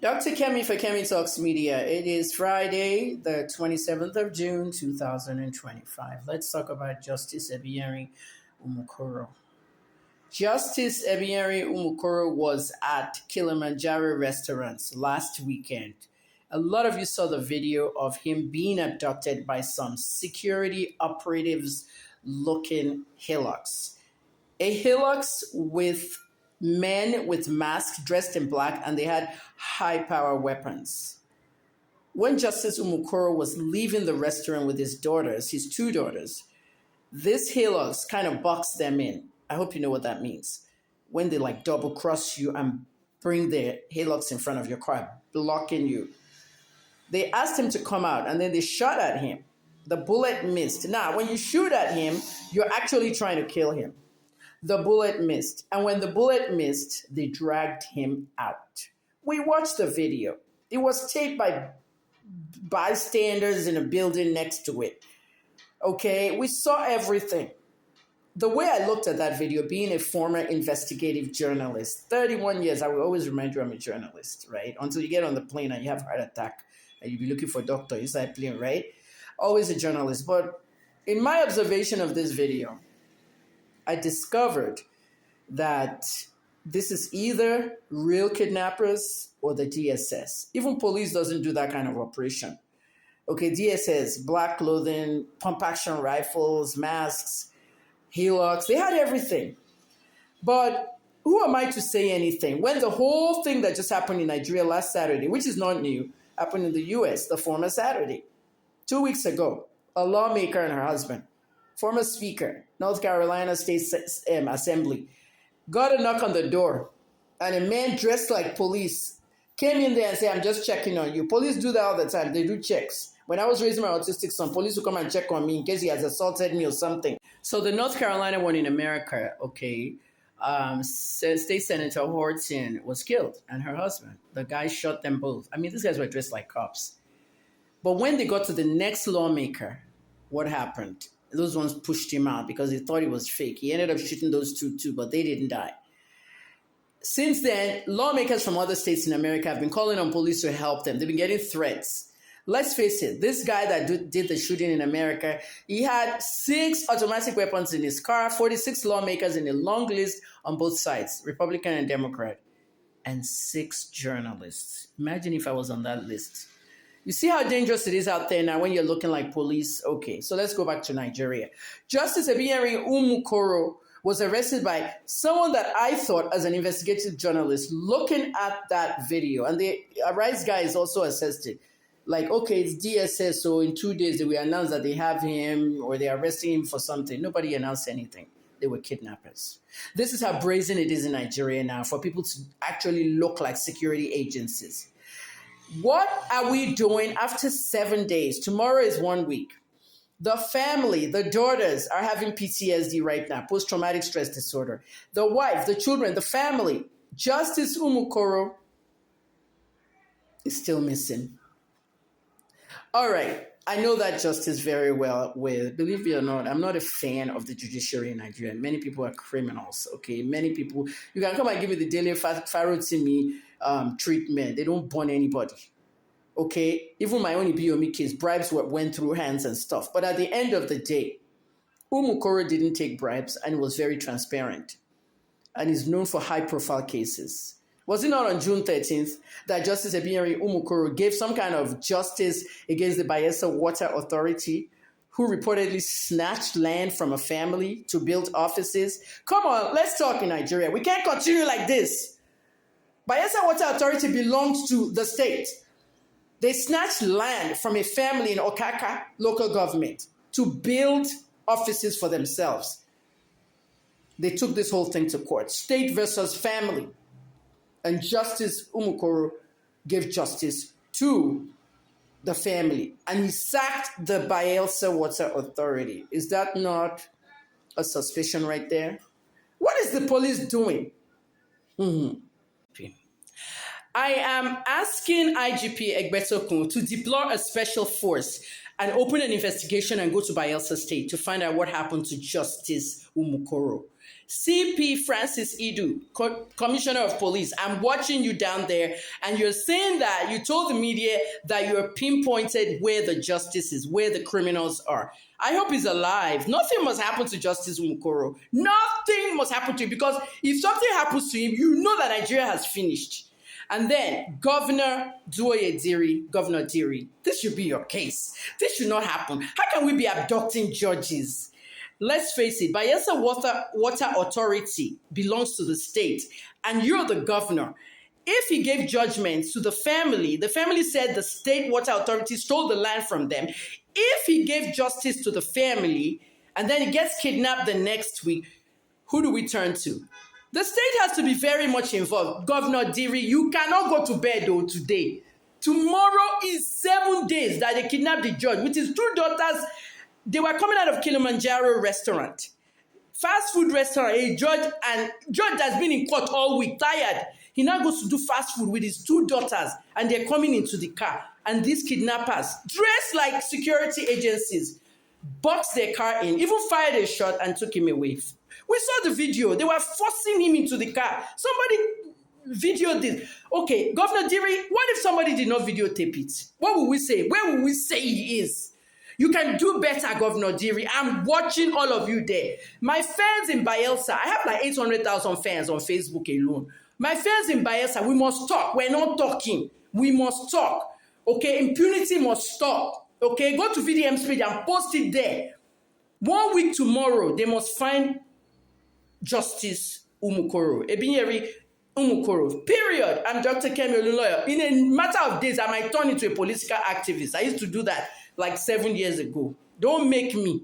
Dr. Kemi for Kemi Talks Media. It is Friday, the 27th of June, 2025. Let's talk about Justice Umukoro. Justice Umukoro was at Kilimanjaro restaurants last weekend. A lot of you saw the video of him being abducted by some security operatives looking hillocks. A hillocks with men with masks dressed in black, and they had high-power weapons. When Justice Umukoro was leaving the restaurant with his daughters, his two daughters, this hillocks kind of boxed them in. I hope you know what that means. When they like double cross you and bring their hillocks in front of your car, blocking you. They asked him to come out, and then they shot at him. The bullet missed. Now, when you shoot at him, you're actually trying to kill him. The bullet missed. And when the bullet missed, they dragged him out. We watched the video. It was taped by bystanders in a building next to it. Okay, we saw everything. The way I looked at that video, being a former investigative journalist, 31 years, I will always remind you I'm a journalist, right? Until you get on the plane and you have a heart attack and you be looking for a doctor inside plane, right? Always a journalist. But in my observation of this video, I discovered that this is either real kidnappers or the DSS. Even police doesn't do that kind of operation. Okay, DSS, black clothing, pump action rifles, masks, hillocks, they had everything. But who am I to say anything when the whole thing that just happened in Nigeria last Saturday, which is not new, happened in the US the former Saturday, 2 weeks ago, a lawmaker and her husband, former speaker, North Carolina State Assembly, got a knock on the door, and a man dressed like police came in there and said, "I'm just checking on you." Police do that all the time. They do checks. When I was raising my autistic son, police would come and check on me in case he has assaulted me or something. So the North Carolina one in America, okay, State Senator Horton was killed, and her husband. The guy shot them both. I mean, these guys were dressed like cops. But when they got to the next lawmaker, what happened? Those ones pushed him out because they thought it was fake. He ended up shooting those two too, but they didn't die. Since then, lawmakers from other states in America have been calling on police to help them. They've been getting threats. Let's face it, this guy that did the shooting in America, he had 6 automatic weapons in his car, 46 lawmakers in a long list on both sides, Republican and Democrat, and 6 journalists. Imagine if I was on that list. You see how dangerous it is out there now when you're looking like police? Okay, so let's go back to Nigeria. Justice Umukoro was arrested by someone that I thought as an investigative journalist looking at that video. And the Arise guys also assessed it. Like, okay, it's DSS, so in 2 days they will announce that they have him or they're arresting him for something. Nobody announced anything. They were kidnappers. This is how brazen it is in Nigeria now for people to actually look like security agencies. What are we doing after 7 days? Tomorrow is 1 week. The family, the daughters are having PTSD right now, post-traumatic stress disorder. The wife, the children, the family. Justice Umukoro is still missing. All right, I know that justice very well. Believe me or not, I'm not a fan of the judiciary in Nigeria. Many people are criminals, okay? Many people, you can come and give me the daily Farotimi treatment. They don't burn anybody, okay? Even my own Ibiomi case, bribes went through hands and stuff. But at the end of the day, Umukoro didn't take bribes and was very transparent and is known for high-profile cases. Was it not on June 13th that Justice Umukoro gave some kind of justice against the Bayelsa Water Authority, who reportedly snatched land from a family to build offices? Come on, let's talk in Nigeria. We can't continue like this. Bayelsa Water Authority belongs to the state. They snatched land from a family in Okaka local government to build offices for themselves. They took this whole thing to court. State versus family. And Justice Umukoro gave justice to the family. And he sacked the Bayelsa Water Authority. Is that not a suspicion right there? What is the police doing? I am asking IGP Egbetokun to deploy a special force and open an investigation and go to Bayelsa State to find out what happened to Justice Umukoro. CP Francis Idu, Commissioner of Police, I'm watching you down there, and you're saying that you told the media that you're pinpointed where the justice is, where the criminals are. I hope he's alive. Nothing must happen to Justice Umukoro. Nothing must happen to him, because if something happens to him, you know that Nigeria has finished. And then Governor Governor Diri, this should be your case. This should not happen. How can we be abducting judges? Let's face it, Bayelsa Water Authority belongs to the state, and you're the governor. If he gave judgment to the family said the state water authority stole the land from them. If he gave justice to the family, and then he gets kidnapped the next week, who do we turn to? The state has to be very much involved. Governor Diri, you cannot go to bed though today. Tomorrow is 7 days that they kidnapped the judge, with his 2 daughters. They were coming out of Kilimanjaro restaurant, fast food restaurant. A judge has been in court all week, tired. He now goes to do fast food with his 2 daughters, and they're coming into the car. And these kidnappers, dressed like security agencies, boxed their car in, even fired a shot and took him away. We saw the video. They were forcing him into the car. Somebody videoed this. Okay, Governor Diri, what if somebody did not videotape it? What will we say? Where will we say he is? You can do better, Governor Diri. I'm watching all of you there. My fans in Bayelsa, I have like 800,000 fans on Facebook alone. My fans in Bayelsa, we must talk. We're not talking. We must talk. Okay, impunity must stop. Okay, go to VDM's page and post it there. 1 week tomorrow, they must find Justice Umukoro, Ebinyeri Umukoro, period. I'm Dr. Kemi lawyer. In a matter of days, I might turn into a political activist. I used to do that like 7 years ago. Don't make me.